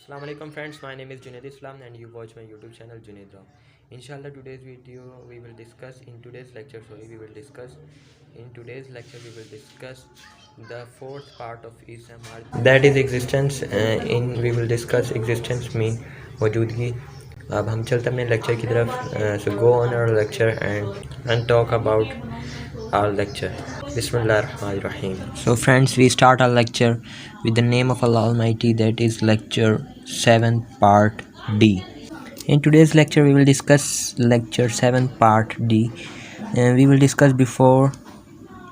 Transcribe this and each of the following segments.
Assalamu alaikum friends, my name is Junaid Islam and you watch my YouTube channel Junaid Rao. Inshallah today's video we will discuss in today's lecture we will discuss the fourth part of Islam, that is existence. In we will discuss existence mean मौजूदगी. अब हम चलते अपने lecture की तरफ. So go on our lecture and talk about our lecture. Bismillahirrahmanirrahim. So friends, we start our lecture with the name of Allah Almighty, that is lecture 7 part D. In today's lecture we will discuss lecture 7 part D, and we will discuss before,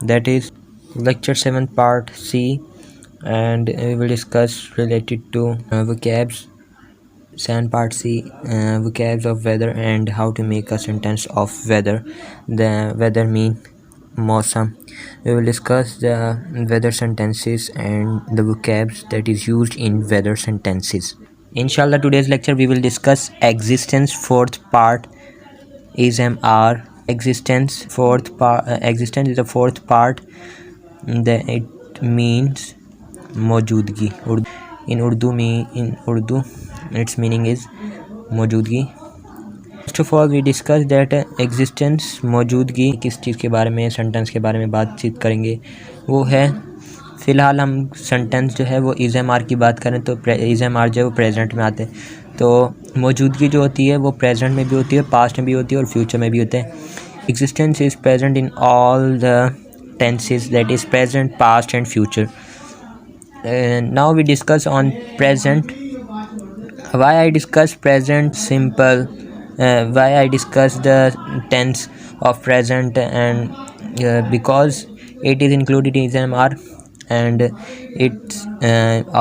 that is lecture 7 part C, and we will discuss related to vocabs 7 part C, vocabs of weather and how to make a sentence of weather. The weather mean मौसम. We will discuss the weather sentences and the vocabs that is used in weather sentences. Inshallah today's lecture we will discuss existence fourth part is MR. Existence existence is the fourth part. It means मौजूदगी. In Urdu its meaning is मौजूदगी. First of all we discuss that existence, मौजूदगी. किस चीज़ के बारे में, sentence के बारे में बातचीत करेंगे वो है. फ़िलहाल हम सेंटेंस जो है वो इज़-एम-आर की बात करें तो इज़-एम-आर जो है वो प्रेजेंट में आते हैं. तो मौजूदगी जो होती है वो प्रेजेंट में भी होती है, पास्ट में भी होती है और फ्यूचर में भी होते हैं. Existence is present in all the tenses, that is present, past and future. Now we discuss on present. Why I discuss present simple. Why I discuss the tense of present, and because it is included in MR and its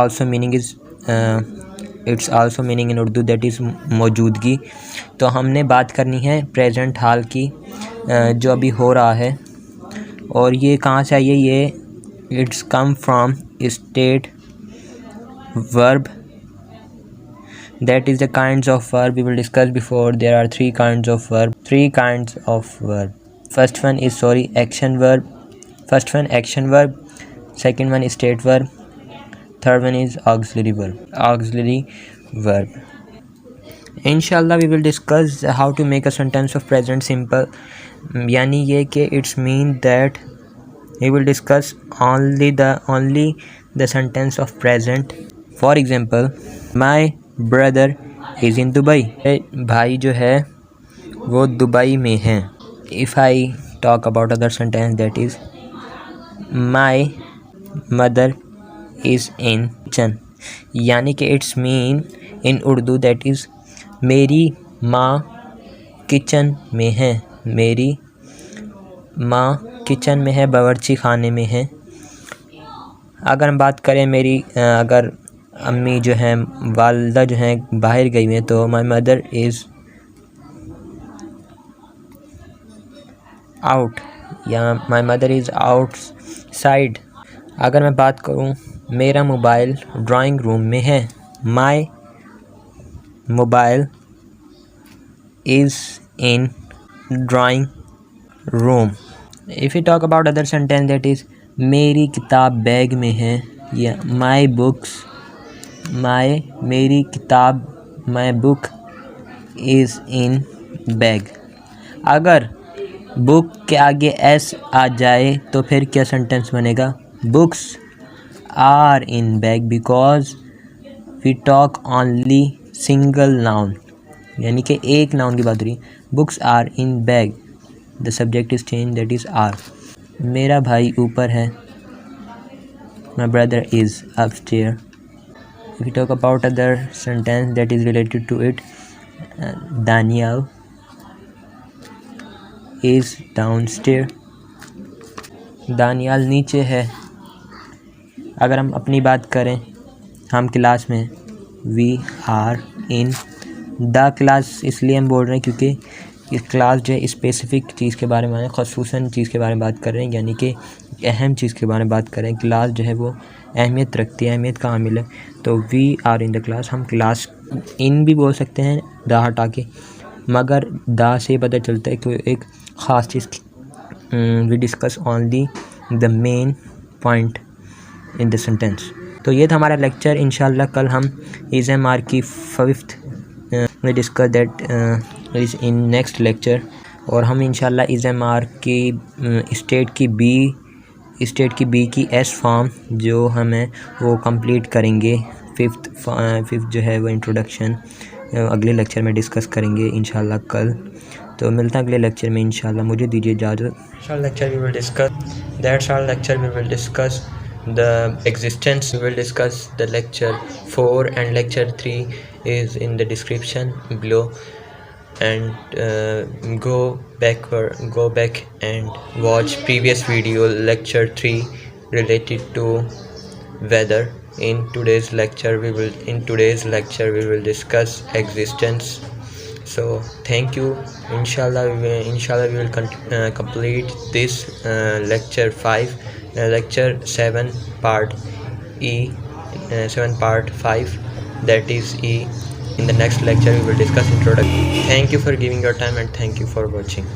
also meaning is it's also meaning in Urdu, that is मौजूदगी. तो हमने बात करनी है present हाल की, जो अभी हो रहा है. और ये कहाँ से आई है? ये it's come from state verb. That is the kinds of verb we will discuss before. There are three kinds of verb. First one is action verb. Second one is state verb. Third one is auxiliary verb. Inshallah we will discuss how to make a sentence of present simple. यानी ये कि it's mean that we will discuss only the sentence of present. For example, my brother is in Dubai. भाई जो है वो Dubai में है. If I talk about other sentence, that is my mother is in kitchen. यानी कि it's mean in Urdu, that is मेरी माँ किचन में है. मेरी माँ किचन में है, बावर्ची खाने में है. अगर हम बात करें मेरी अगर अम्मी जो हैं, वालदा जो हैं बाहर गई हुई हैं, तो माई मदर इज़ आउट या माई मदर इज़ आउटसाइड. अगर मैं बात करूं मेरा मोबाइल ड्राइंग रूम में है, my mobile is in drawing room. If you talk about other sentence, that is मेरी किताब बैग में है, या माई बुक्स मेरी किताब my book is in bag. अगर बुक के आगे एस आ जाए तो फिर क्या सेंटेंस बनेगा? Books are in bag, because we talk only single noun, यानी कि एक नाउन की बात हो रही है. Books are in bag, the subject is change, that is are. मेरा भाई ऊपर है, my brother is upstair. If you talk about other sentence that is related to it, Daniel is downstairs. Daniyal नीचे है. अगर हम अपनी बात करें, हम क्लास में, we are in the class. इसलिए हम बोल रहे हैं क्योंकि इस क्लास जो है स्पेसिफ़िक चीज़ के बारे में, ख़ुसूसन चीज़ के बारे में बात कर रहे हैं, यानी कि अहम चीज़ के बारे में बात कर रहे हैं. क्लास जो है वो अहमियत रखती है, अहमियत का हामिल है. तो we are in the class, हम क्लास इन भी बोल सकते हैं दा हटा के, मगर दा से पता चलता है कि एक ख़ास चीज़. We discuss only the main point in the sentence. तो ये था हमारा लेक्चर। इंशाल्लाह कल हम ESMR की 5th we discuss that is in next lecture. और हम इंशाल्लाह ESMR की स्टेट की बी की एस फॉर्म जो हमें वो कंप्लीट करेंगे। फिफ्थ जो है वो इंट्रोडक्शन अगले लेक्चर में डिस्कस करेंगे इंशाल्लाह कल। तो मिलता है अगले लेक्चर में इंशाल्लाह। मुझे दीजिए इजाज़त। Lecture we will discuss that's our lecture we will discuss the existence. We will discuss the lecture 4 and lecture 3 is in the description below, and go back and watch previous video lecture 3 related to weather. In today's lecture we will discuss existence. So thank you. Inshallah we will complete this lecture 5 lecture 7 part 5, that is E. In the next lecture we will discuss introduction. Thank you for giving your time and thank you for watching.